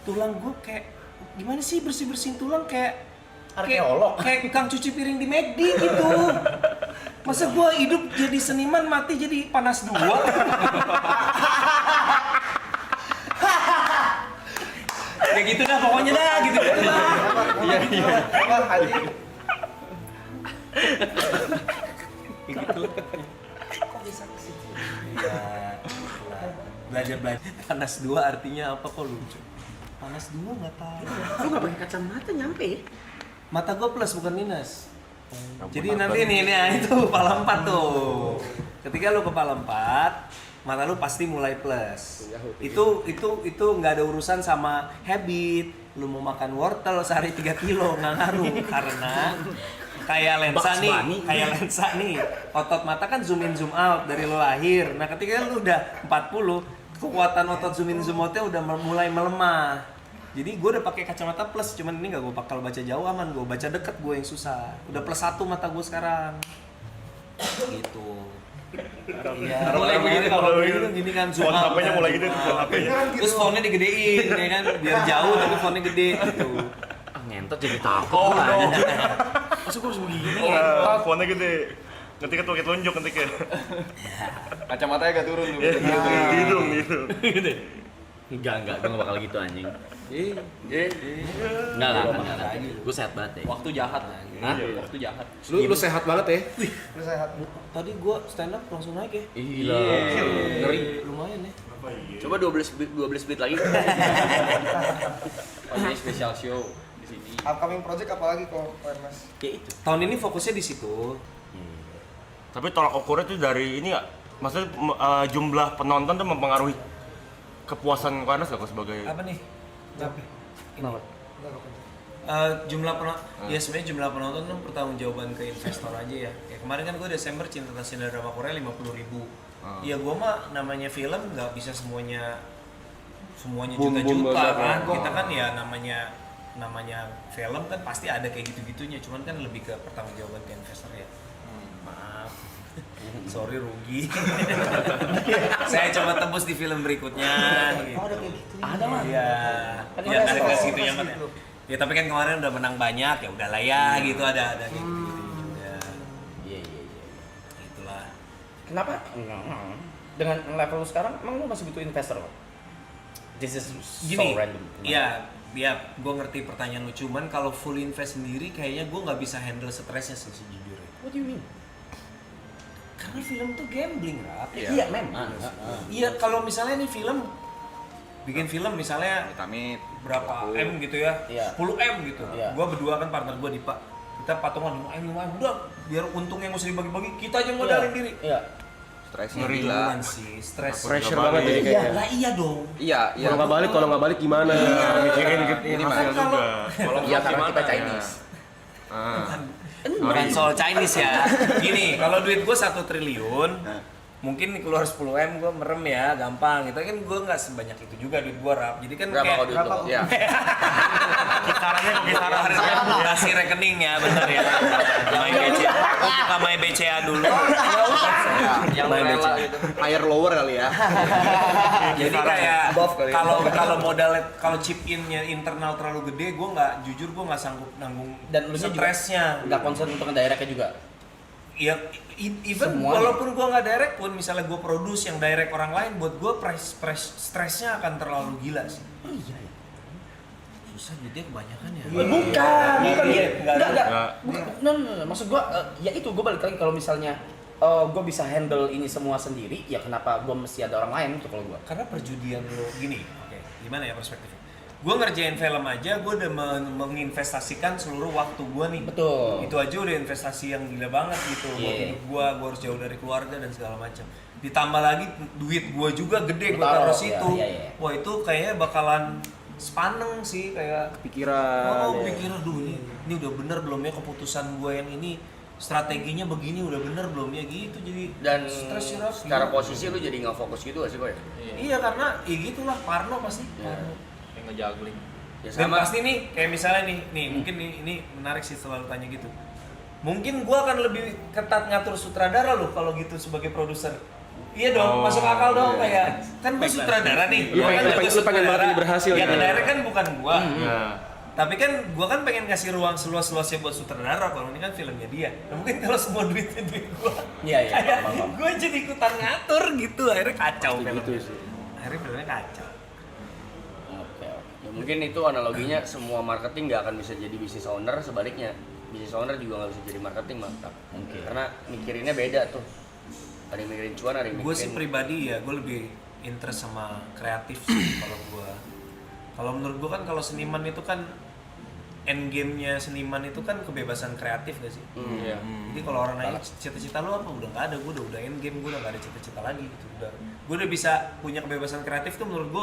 tulang gua kayak gimana sih bersih-bersihin tulang kayak Arkeolog. kayak tukang cuci piring di McD gitu. Masa gua hidup jadi seniman mati jadi panas dua. Ya gitu dah pokoknya dah gitu lah. Iya. Apa Haji? Gitu. Kok bisa ke situ? Ya. Belajar panas dua artinya apa kok lucu? Panas dua nggak tahu. Lu nggak pakai kacamata nyampe ya? Mata gua plus bukan minus. Jadi nanti nih itu kepala 4 tuh. Ketika lu kepala 4, mata lu pasti mulai plus. Itu nggak ada urusan sama habit. Lu mau makan wortel sehari 3 kilo nggak ngaruh karena kayak lensa nih. Otot mata kan zoom in zoom out dari lu lahir. Nah, ketika lu udah 40, kekuatan otot zoom in zoom outnya udah mulai melemah. Jadi gue udah pakai kacamata plus, cuman ini nggak gue bakal baca jauh aman, gue baca deket gue yang susah. Udah +1 mata gue sekarang. Gitu. Iya. Mulai begini kalau gini kan zoom out. HP-nya mulai gitu tuh HP-nya. Terus fontnya digedein, ya kan? Biar jauh tapi fontnya gede gitu. Ngentot jadi takut. Masa gue harus begini ya? Fontnya gede. Ketika tuh telunjuk ketika. Kacamatanya agak turun tuh. Hidung. Enggak, gue gak bakal gitu anjing. Enggak lah. Gue sehat banget ya. Waktu jahat. Hah? Waktu jahat. Lu sehat banget ya? Lu sehat. Tadi gue stand up langsung naik ya. Gila. Ngeri. Lumayan ya. Coba 12 menit lagi. Oh, ini special show di sini. Upcoming project apa lagi kok, Mas? Ya itu. Tahun ini fokusnya di situ. Tapi tolak ukurnya tuh dari ini nggak? Maksudnya jumlah penonton tuh mempengaruhi kepuasan Ko Ernest gak sebagai Apa nih? Tapi Kenapa? jumlah penonton, ya sebenarnya jumlah penonton kan pertanggungjawaban ke investor aja ya. Kayak kemarin kan gue Desember Cinta Kasih Drama Korea 50.000. Iya gue mah namanya film nggak bisa semuanya juta-juta kan. Kita kan ya namanya film kan pasti ada kayak gitu-gitunya. Cuman kan lebih ke pertanggungjawaban ke investor ya. Maaf. Sorry rugi. Saya coba tembus di film berikutnya. Gitu. Oh, ada kayak gitu. Ada mah. Iya. Kan Ya ada investor. gitu ya. Ya tapi kan kemarin udah menang banyak ya udahlah ya gitu ada kayak gitu juga. Iya. Itulah. Kenapa? Dengan level lu sekarang, emang lu masih butuh investor kok? This is so Gini, random. ya gue ngerti pertanyaan lu, cuman kalau full invest sendiri kayaknya gue nggak bisa handle stresnya sih sejujurnya. What do you mean? Karena film tuh gambling, Rap. Iya, memang. Iya, kalau misalnya nih bikin film misalnya Amit. berapa M gitu ya, Iya. 10 M gitu. Iya. Gua berdua kan partner gua Dipa, kita patungan 5 M, udah biar untungnya nggak usah dibagi-bagi, kita aja modalin diri. Iya. Stresnya Ngeri gila. duluan sih, stres. Pressure banget jadi Iya. kayaknya. Lah iya dong. Iya. Kalau nggak balik gimana? mikirin gitu Ini hasil mah. juga. Iya karena kita Chinese. Bukan soal Chinese ya. Gini, kalau duit gue 1 triliun, mungkin keluar 10 M gue merem ya, gampang. Itu kan gue nggak sebanyak itu juga duit gue, Rap. Jadi kan Berapa kayak kau duit lo? Iya. kisaran harus kasih rekening ya, bener ya. Main BCA, buka main BCA dulu. Yang Main rela BCA. gitu. Higher lower kali ya. Jadi kayak Buff kali ya. kalau modalnya kalau chip innya internal terlalu gede, gue nggak sanggup nanggung Dan lu juga stresnya. nggak concern untuk ngedirect-nya juga. Ya, even Semuanya. walaupun gua nggak direct pun, misalnya gua produce yang direct orang lain, buat gua stresnya akan terlalu gila sih. Oh iya ya. Susah duitnya kebanyakan ya. Bukan. Iya, Enggak. Bukan. No. Maksud gua ya itu gua balik lagi kalau misalnya gua bisa handle ini semua sendiri, ya kenapa gua mesti ada orang lain tuh kalau gua. Karena perjudian lo gini, oke, gimana ya perspektifnya? Gua ngerjain film aja, gua udah menginvestasikan seluruh waktu gua nih. Betul. Itu aja udah investasi yang gila banget gitu. Buat Iya. hidup gua harus jauh dari keluarga dan segala macam. Ditambah lagi duit gua juga gede, gua Taruh, taruh iya, situ. iya. Wah itu kayaknya bakalan sepaneng sih, kayak Pikiran. pikir aduh ini udah bener belum ya keputusan gue yang ini, strateginya begini udah bener belum ya gitu, jadi Dan stres sih, Raf. secara posisi lu jadi nggak fokus gitu gak sih Koy? Iya karena ya gitulah Parno pasti. Parno. Yang ngejuggling. Ya Dan sama. pasti nih kayak misalnya nih mungkin ini menarik sih selalu tanya gitu. Mungkin gue akan lebih ketat ngatur sutradara loh kalau gitu sebagai produser. Iya dong, masuk akal dong kayak kan gue sutradara nih. Lu Gua pengen- kan lu juga pengen banget sutradara. ini berhasil Yang gitu. ngedirect kan bukan gua. Nah, Tapi kan gua kan pengen ngasih ruang seluas-luasnya buat sutradara, kalau ini kan filmnya dia. Nah, mungkin kalau semua duitnya duit gua. Iya, Kayak paham. gua jadi ikutan ngatur gitu, akhirnya kacau filmnya. Gitu sih. Akhirnya filmnya kacau. Oke. Ya mungkin itu analoginya semua marketing nggak akan bisa jadi business owner, sebaliknya business owner juga nggak bisa jadi marketing mantap. Oke. Karena mikirinnya beda tuh. Ada yang mikirin cuan, ada yang Gue sih mikirin. pribadi ya, gue lebih interest sama kreatif sih kalau gua. Kalau menurut gua kan kalau seniman itu kan end game-nya seniman itu kan kebebasan kreatif gak sih? Iya. Jadi kalau orang nanya cita-cita lu apa, udah nggak ada, gue udah end game, gue udah nggak ada cita-cita lagi gitu. Gue udah bisa punya kebebasan kreatif tuh menurut gue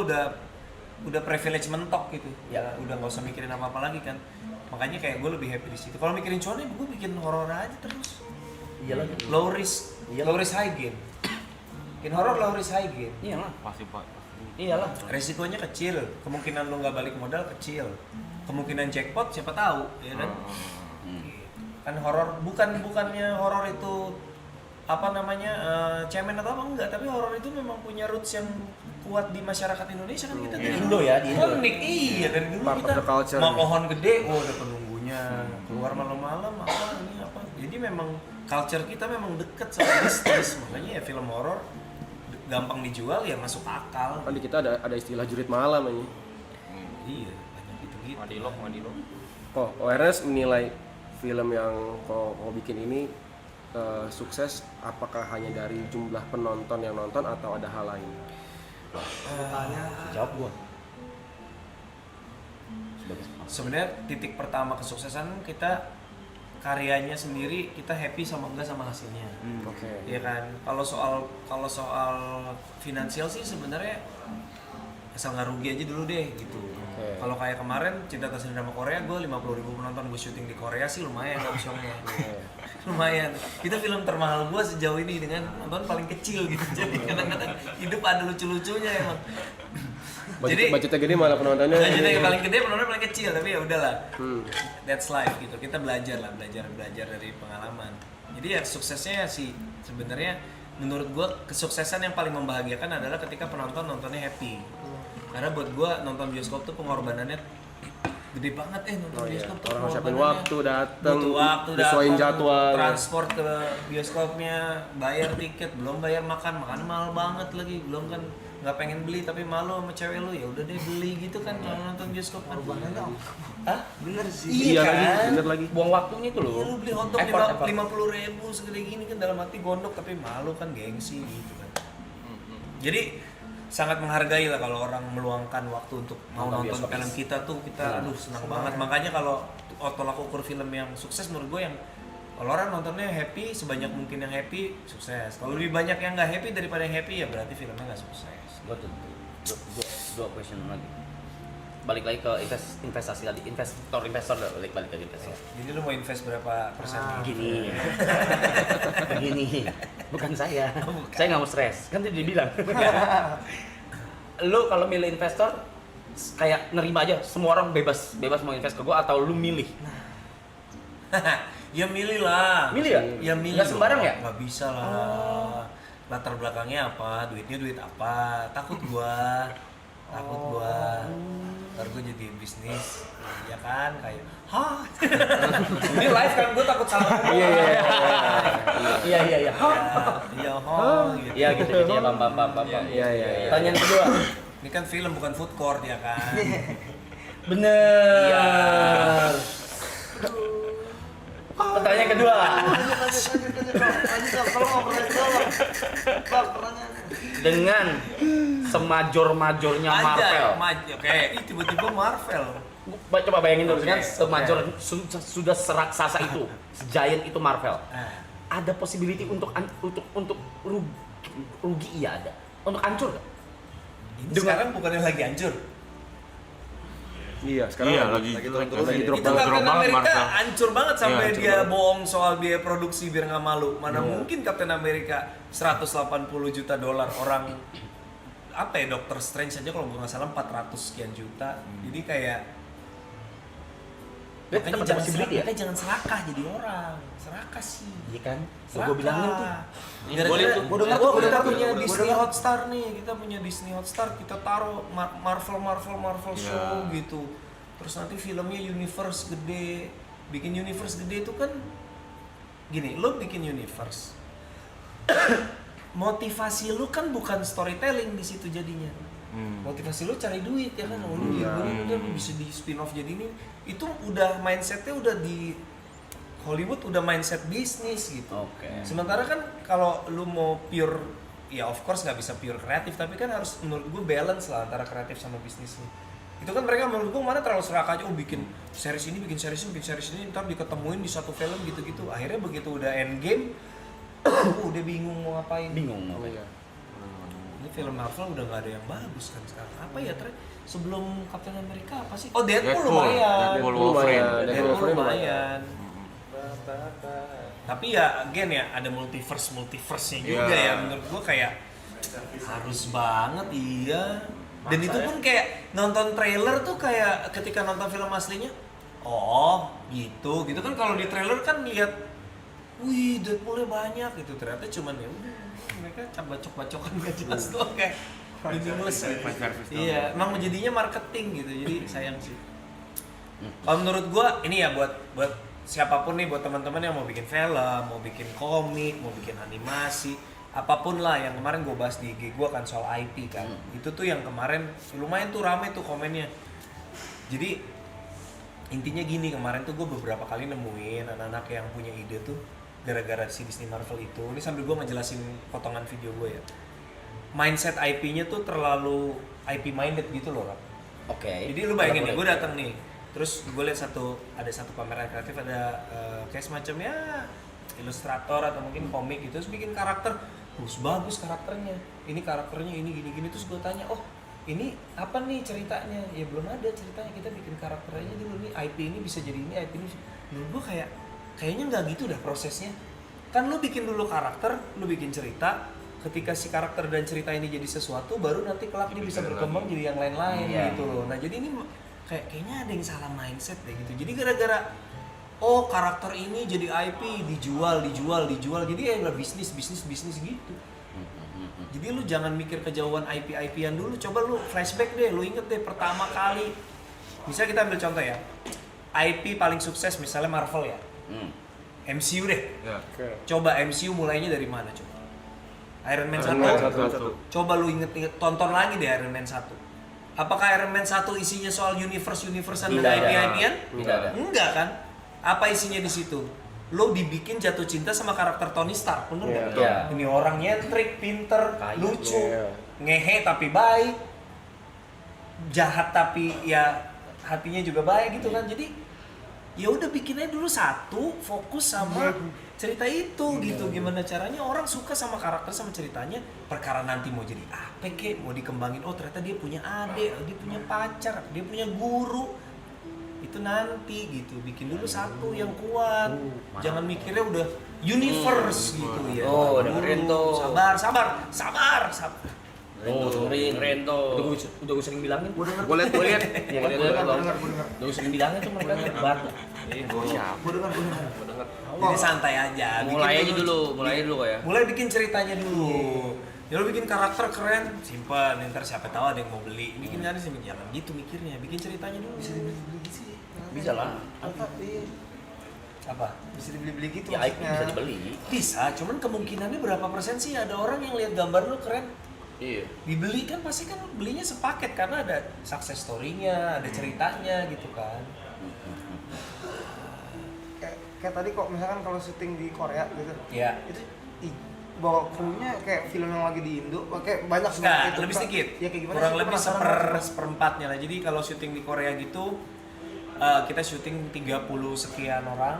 udah privilege mentok gitu. Ya udah nggak usah mikirin apa-apa lagi kan. Makanya kayak gue lebih happy di situ. Kalau mikirin cuan ya gue bikin horor aja terus. Iya lagi. Low risk, low risk high gain. Bikin horor low risk high gain. Iyalah. pasti Pak. Iyalah. Resikonya kecil, kemungkinan lu nggak balik modal kecil, kemungkinan jackpot siapa tahu, ya kan? Kan horor bukannya horor itu apa namanya cemen atau apa enggak, tapi horor itu memang punya roots yang kuat di masyarakat Indonesia kan kita. Di Indo ya, di Indo. Unik, iya dari dulu Part of kita the culture. mau pohon gede, ada penunggunya, keluar malam-malam apa ini apa. Jadi memang culture kita memang deket sama mistis, makanya ya film horor gampang dijual ya masuk akal. Kan di kita ada istilah jurit malam ini. Iya, banyak gitu-gitu. Madilog. Oh, Ernest menilai film yang kau bikin ini sukses apakah hanya dari jumlah penonton yang nonton atau ada hal lain? Jawab gua. Sebenarnya titik pertama kesuksesan kita karyanya sendiri kita happy sama enggak sama hasilnya. Oke. Iya kan. Kalau soal finansial sih sebenarnya asal nggak rugi aja dulu deh gitu. Kalau kayak kemarin Cinta Atas Drama Korea, gue 50.000 penonton gue syuting di Korea sih lumayan kan shownya. Lumayan. Itu film termahal gue sejauh ini dengan nonton paling kecil gitu. Jadi kadang-kadang hidup ada lucu-lucunya emang. Budgetnya gede malah penontonnya. Budgetnya yang paling gede, penontonnya paling kecil, tapi ya udahlah. That's life gitu. Kita belajar dari pengalaman. Jadi ya suksesnya sih sebenarnya menurut gue kesuksesan yang paling membahagiakan adalah ketika penonton nontonnya happy. Karena buat gue nonton bioskop tuh pengorbanannya gede banget nonton bioskop tuh Orang siapin pengorbanannya. waktu datang, Butuh waktu sesuaiin datang, jadwal. transport ke bioskopnya, bayar tiket, belum bayar makan mahal banget lagi, belum kan nggak pengen beli tapi malu sama cewek lu, ya udah deh beli gitu kan kalau nonton bioskop kan. Hah? Bener sih. Iya kan? lagi, bener lagi. Buang waktunya itu Iya, loh. lu beli hotdog Effort. 50.000 segede gini kan dalam hati gondok tapi malu kan gengsi gitu kan. Jadi sangat menghargai lah kalau orang meluangkan waktu untuk mau Nonton nonton bioskop. film kita tuh kita aduh senang banget. Makanya kalau tolak ukur film yang sukses menurut gue yang kalau orang nontonnya happy, sebanyak mungkin yang happy, sukses. Kalau lebih banyak yang nggak happy daripada yang happy ya berarti filmnya nggak sukses. Gue tuh dua question lagi. Balik lagi ke investasi tadi, investor balik ke investasi. Jadi lu mau invest berapa persen? Begini, bukan saya. Saya nggak mau stres, kan tadi dibilang. Lu kalau milih investor, kayak nerima aja, semua orang bebas mau invest ke gua atau lu milih? Ya milih lah. Milih ya? Ya milih. Nggak sembarang dong. ya? Nggak bisa lah. Latar belakangnya apa? Duitnya duit apa? Takut gua. Ntar gua jadi bisnis, ya kan kayak, hah? Ini live kan gua takut salah. Iya. Iya, gitu. Iya gitu ya, bam. Iya. Pertanyaan kedua. Ini kan film bukan food court ya kan. Bener. Pertanyaan kedua. Dengan semajor-majornya Marvel. Oke, tiba-tiba Marvel. Coba bayangin dulu kan Oke, semajor sudah seraksasa itu, segiant itu Marvel. Ada possibility untuk rugi iya ada. Untuk hancur nggak? Ini sekarang bukannya lagi hancur. Iya, sekarang lagi drop Itu banget. Captain America Marvel. hancur banget sampai Hancur dia banget. bohong soal biaya produksi biar nggak malu. Mana mungkin Captain America 180 juta dolar orang apa ya Doctor Strange aja kalau nggak salah 400 sekian juta. Jadi kayak makanya jangan serakah jadi orang. Serakah sih. Iya kan? Serakah. Gue bilangin tuh. Kita punya Disney Hotstar nih, kita punya Disney Hotstar, kita taruh Marvel show gitu. Terus nanti filmnya universe gede, bikin universe gede itu kan gini, lo bikin universe. Motivasi lu kan bukan storytelling di situ jadinya. Motivasi lu cari duit ya kan, lu udah bisa di spin off jadi ini. Itu udah mindsetnya udah di Hollywood udah mindset bisnis gitu. Oke. Sementara kan kalau lu mau pure, ya of course nggak bisa pure kreatif, tapi kan harus menurut gue balance lah antara kreatif sama bisnisnya. Itu kan mereka menurut gue mana terlalu serakah aja, bikin series ini, ntar diketemuin di satu film gitu-gitu. Akhirnya begitu udah end game, udah bingung mau ngapain. Ini film Marvel udah nggak ada yang bagus kan sekarang. Apa ya sebelum Captain America apa sih? Oh Deadpool lumayan. Deadpool lumayan. Tapi ya again ya ada multiverse-nya juga ya menurut gua kayak harus banget iya. Dan itu pun kayak nonton trailer tuh kayak ketika nonton film aslinya oh gitu kan kalau di trailer kan lihat wih Deadpoolnya banyak gitu, ternyata cuman ya udah mereka bacok-bacokan gak jelas tuh kayak meaningless gitu. Iya, emang jadinya marketing gitu, jadi sayang sih. Kalau menurut gua ini ya buat siapapun nih, buat teman-teman yang mau bikin film, mau bikin komik, mau bikin animasi, apapun lah yang kemarin gue bahas di IG gue kan soal IP kan. Itu tuh yang kemarin lumayan tuh rame tuh komennya. Jadi intinya gini, kemarin tuh gue beberapa kali nemuin anak-anak yang punya ide tuh gara-gara si Disney Marvel itu. Ini sambil gue ngejelasin potongan video gue ya. Mindset IP-nya tuh terlalu IP minded gitu loh, Rap. Oke. Jadi lu bayangin nih, gue datang nih, Terus gue lihat ada satu pameran kreatif, ada kayak semacamnya ilustrator atau mungkin komik gitu, terus bikin karakter, bagus karakternya, ini karakternya ini gini-gini. Terus gue tanya, oh ini apa nih ceritanya? Ya belum ada ceritanya, kita bikin karakternya dulu nih, IP ini bisa jadi ini, IP ini. Menurut gue kayaknya nggak gitu dah prosesnya. Kan lu bikin dulu karakter, lu bikin cerita, ketika si karakter dan cerita ini jadi sesuatu, baru nanti kelak dia bisa berkembang jadi yang lain-lain gitu loh. Nah jadi ini kayaknya ada yang salah mindset deh gitu. Jadi gara-gara karakter ini jadi IP dijual, jadi ya bisnis gitu. Jadi lu jangan mikir kejauhan IP-IP-an dulu, coba lu flashback deh, lu inget deh pertama kali. Misalnya kita ambil contoh ya, IP paling sukses misalnya Marvel ya, MCU deh. Coba MCU mulainya dari mana coba? Iron Man 1. Coba lu inget-inget, tonton lagi deh Iron Man 1. Apakah Iron Man 1 isinya soal universe-an dan IP-IP-an? Tidak ada. Enggak kan? Apa isinya di situ? Lo dibikin jatuh cinta sama karakter Tony Stark, bener nggak? Iya. Ini orang nyentrik, pinter, Kaya. lucu, ngehe tapi baik, jahat tapi ya hatinya juga baik gitu kan. Jadi ya udah bikin aja dulu satu, fokus sama cerita itu gitu. Gimana caranya orang suka sama karakter sama ceritanya, perkara nanti mau jadi apa kek, mau dikembangin, oh ternyata dia punya adik, dia punya pacar, dia punya guru, itu nanti gitu. Bikin dulu satu yang kuat, jangan mikirnya udah universe gitu ya. Oh, dengerin tuh. Sabar. Keren tuh. Udah gue sering bilangin. Gue denger. Gue liat. Iya kan? Gue denger. Udah gue sering bilangin tuh mereka batu. Gue denger. Jadi santai aja. Mulai aja dulu kok ya. Mulai bikin ceritanya dulu. Ya lo bikin karakter keren, simpan, ntar siapa tahu ada yang mau beli. Bikin kan sih jangan gitu mikirnya. Bikin ceritanya dulu. Bisa dibeli sih. Bisa lah. Apa? Bisa dibeli gitu Ya IP maksudnya. bisa dibeli. Bisa, cuman kemungkinannya berapa persen sih ada orang yang lihat gambar lo keren Iya. dibeli kan, pasti kan belinya sepaket karena ada success story-nya, ada ceritanya gitu kan. Kayak tadi kok misalkan kalau syuting di Korea gitu. Ya. Itu bawa krunya kayak film yang lagi di Indo, kayak banyak Enggak, itu. lebih sedikit. Ya kayak gimana? Kurang sih? lebih Penasaran banget. seperempatnya lah. Jadi kalau syuting di Korea gitu kita syuting 30 sekian orang.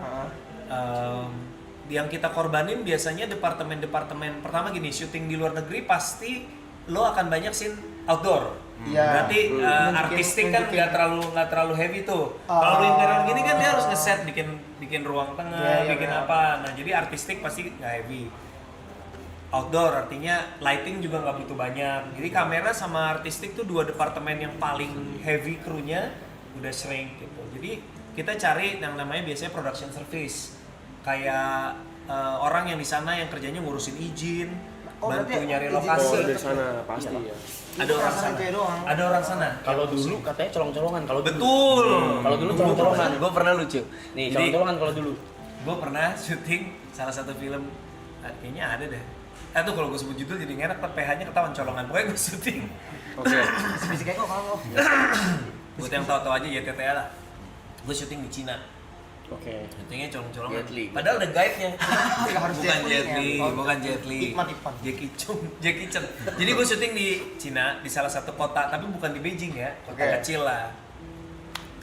Yang kita korbanin biasanya departemen-departemen. Pertama gini, syuting di luar negeri pasti lo akan banyak scene outdoor. Iya. Berarti artistik kan nggak terlalu heavy tuh. Kalau lo interior gini kan dia harus ngeset, bikin ruang tengah, Iya, bikin iya. apa. Nah jadi artistik pasti nggak heavy. Outdoor artinya lighting juga nggak butuh banyak. Jadi kamera sama artistik tuh dua departemen yang paling heavy krunya udah shrink gitu. Jadi kita cari yang namanya biasanya production service. Kayak orang yang di sana yang kerjanya ngurusin izin, bantu berarti nyari izin lokasi. Oh, dari sana pasti ya. Ada orang Rasanya sana. kayak doang. Ada orang sana. Kalau dulu katanya colong-colongan. Kalau dulu. Betul. Kalau dulu colong-colongan. Gue pernah lucu. Nih, Jadi- colong-colongan kalau dulu. Gue pernah syuting salah satu film, kayaknya ada deh. Tuh kalau gue sebut judul jadi ngenak, PH-nya ketahuan colongan. Pokoknya gue syuting. Oke. Fisik kayak kok kalau Buat yang tahu-tahu aja YTTA lah. Gue syuting di Cina. Oke. Syutingnya colong-colongan. Jet Li. Padahal ada guide-nya. harus Bukan Jet Li, ya. bukan Jet Li. Ikman. Jackie Chan. Jadi gue syuting di Cina di salah satu kota, tapi bukan di Beijing ya, kota Oke. kecil lah.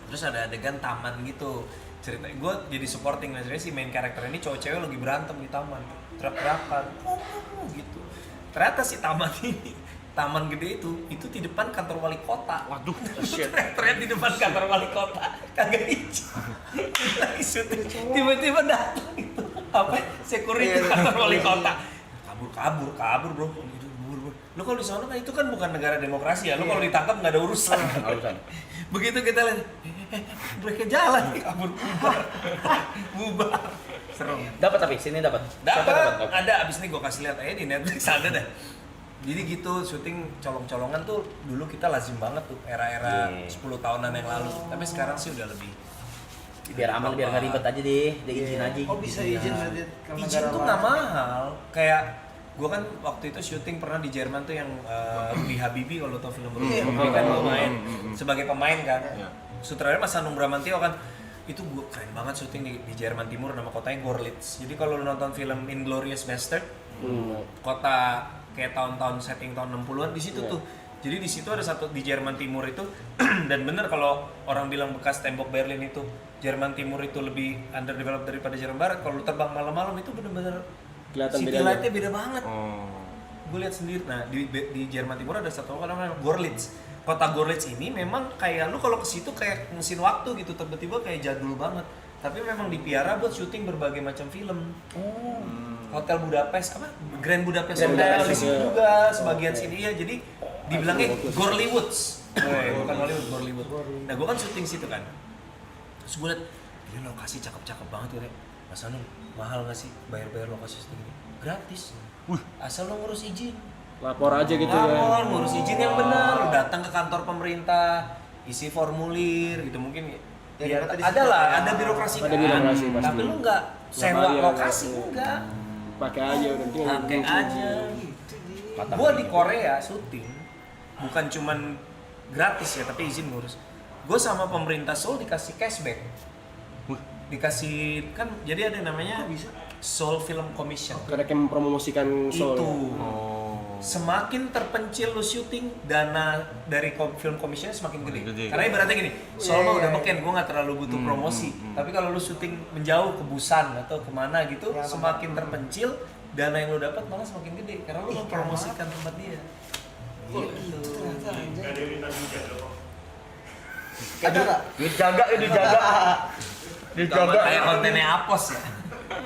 Terus ada adegan taman gitu. Cerita gue jadi supporting, maksudnya si main karakter ini cowok-cewek lagi berantem di taman, teriak-teriakan, gitu. Ternyata si taman ini, taman gede itu di depan kantor wali kota. Waduh, teriak-teriak di depan kantor wali kota, kagak izin. Lagi syuting, tiba-tiba datang itu apa? Security kantor wali kota. Kabur bro. Lu kalau di sana kan itu kan bukan negara demokrasi ya. Lu kalau ditangkap nggak ada urusan. Begitu kita lihat, mereka jalan, kabur bubar. Serem. Dapat tapi sini dapat. Dapat, ada. Abis ini gue kasih lihat aja di Netflix ada dah. Jadi gitu syuting colong-colongan tuh dulu kita lazim banget tuh era-era 10 tahunan yang lalu. Tapi sekarang sih udah lebih. Biar aman, biar nggak ribet aja deh. Dia izin aja. Oh bisa izin berarti ke Izin negara tuh lain. nggak mahal. Kayak gue kan waktu itu syuting pernah di Jerman tuh yang Rudy Habibie, kalau tau film Rudy Habibie kan gue main sebagai pemain kan. Sutradara Mas Hanung Bramantio kan. Itu gue keren banget syuting di Jerman Timur, nama kotanya Gorlitz. Jadi kalau lu nonton film Inglourious Bastard, kota kayak tahun-tahun setting tahun 60-an di situ tuh Jadi di situ ada satu di Jerman Timur itu dan bener kalau orang bilang bekas tembok Berlin itu Jerman Timur itu lebih underdeveloped daripada Jerman Barat. Kalau lu terbang malam-malam itu bener-bener Kelihatan city bedanya. light-nya beda banget. Gue lihat sendiri. Nah di Jerman Timur ada satu kota namanya Gorlitz. Kota Gorlitz ini memang kayak lu kalau ke situ kayak mesin waktu gitu, tiba-tiba kayak jadul banget. Tapi memang dipiara buat syuting berbagai macam film. Hotel Budapest apa? Grand Budapest Grand Hotel Budapest di situ juga. juga sebagian sini ya. Jadi dibilangnya Gorley Woods. Bukan Hollywood, Gorley Woods. Nah, gue kan syuting situ kan. Terus gue liat, ini lokasi cakep-cakep banget ya. Mas Anul, mahal nggak sih bayar lokasi syuting ini? Gratis. Asal lo ngurus izin. Lapor aja gitu ya. Lapor, ngurus izin yang benar. Datang ke kantor pemerintah, isi formulir gitu mungkin. Ya, Ya, kata di ada situ lah, ya. ada birokrasi Ada kan. birokrasi pasti. Tapi lu nggak sewa bayar, lokasi nggak. enggak. Pakai aja udah tinggal Pakai aja. Gua di Korea syuting bukan cuman gratis ya, tapi izin ngurus. Gua sama pemerintah Seoul dikasih cashback. Dikasih kan jadi ada namanya Seoul Film Commission. Karena kayak mempromosikan Seoul. Itu. Semakin terpencil lu syuting, dana dari film commissionnya semakin gede. Karena ibaratnya gini, Seoul mah udah beken, gua nggak terlalu butuh promosi. Tapi kalau lu syuting menjauh ke Busan atau kemana gitu, semakin terpencil, dana yang lu dapat malah semakin gede. Karena lu mempromosikan tempat dia. Gitu. Ada nggak? Dijaga. Kayak kontennya Apos ya.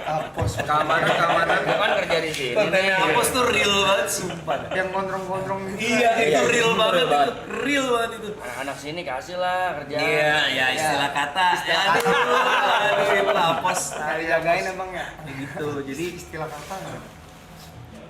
Apos. Keamanan gua kan kerja di sini. Kontennya Apos tuh real banget, sumpah. Yang gondrong-gondrong gitu. Iya, itu real itu banget, real banget. itu real banget itu. Anak sini kasih lah kerjaan. Iya, ya istilah kata. Aduh, itu Apos. Kali jagain emang ya. Gitu, jadi Istilah kata nggak?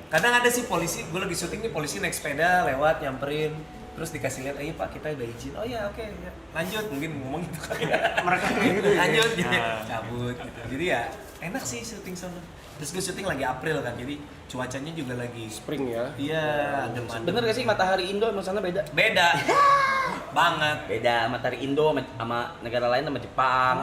kadang ada sih polisi, gue lagi syuting nih, polisi naik sepeda lewat nyamperin, terus dikasih lihat, ayo pak kita udah izin, oh ya oke, ya. Lanjut, mungkin ngomong gitu kan ya. Mereka kayak gitu ya. Lanjut gitu, cabut gitu. Jadi ya enak sih syuting sana. Terus gue syuting lagi April kan, jadi cuacanya juga lagi Spring ya. iya adem-adem. Bener gak sih matahari Indo sama sana beda? Beda banget. Beda matahari Indo sama negara lain sama Jepang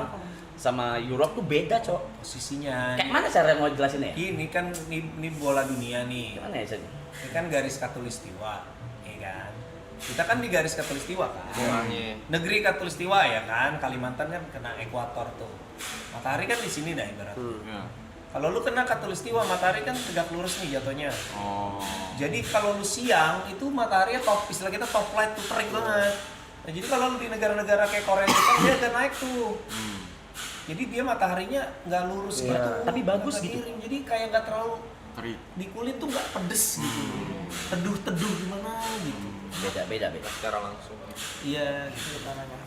sama Europe tuh beda, Cok. Posisinya. Kayak mana cara mau jelasinnya ya? Ini kan ini bola dunia nih. Gimana ya, Sen? Ini kan garis khatulistiwa, ya kan? Kita kan di garis khatulistiwa kan. Negeri khatulistiwa ya kan, Kalimantan kan kena ekuator tuh. Matahari kan di sini dah ibaratnya. Kalau lu kena khatulistiwa, matahari kan tegak lurus nih jatuhnya. Jadi kalau lu siang itu matahari top, istilah kita top light tuh terik banget. Nah, jadi kalau lu di negara-negara kayak Korea itu kan dia agak naik tuh. Jadi dia mataharinya nggak lurus gitu. Tapi bagus nggak gitu. miring. Jadi kayak nggak terlalu di kulit tuh nggak pedes gitu. Teduh-teduh gimana gitu. Beda. Secara langsung. Iya, gitu caranya.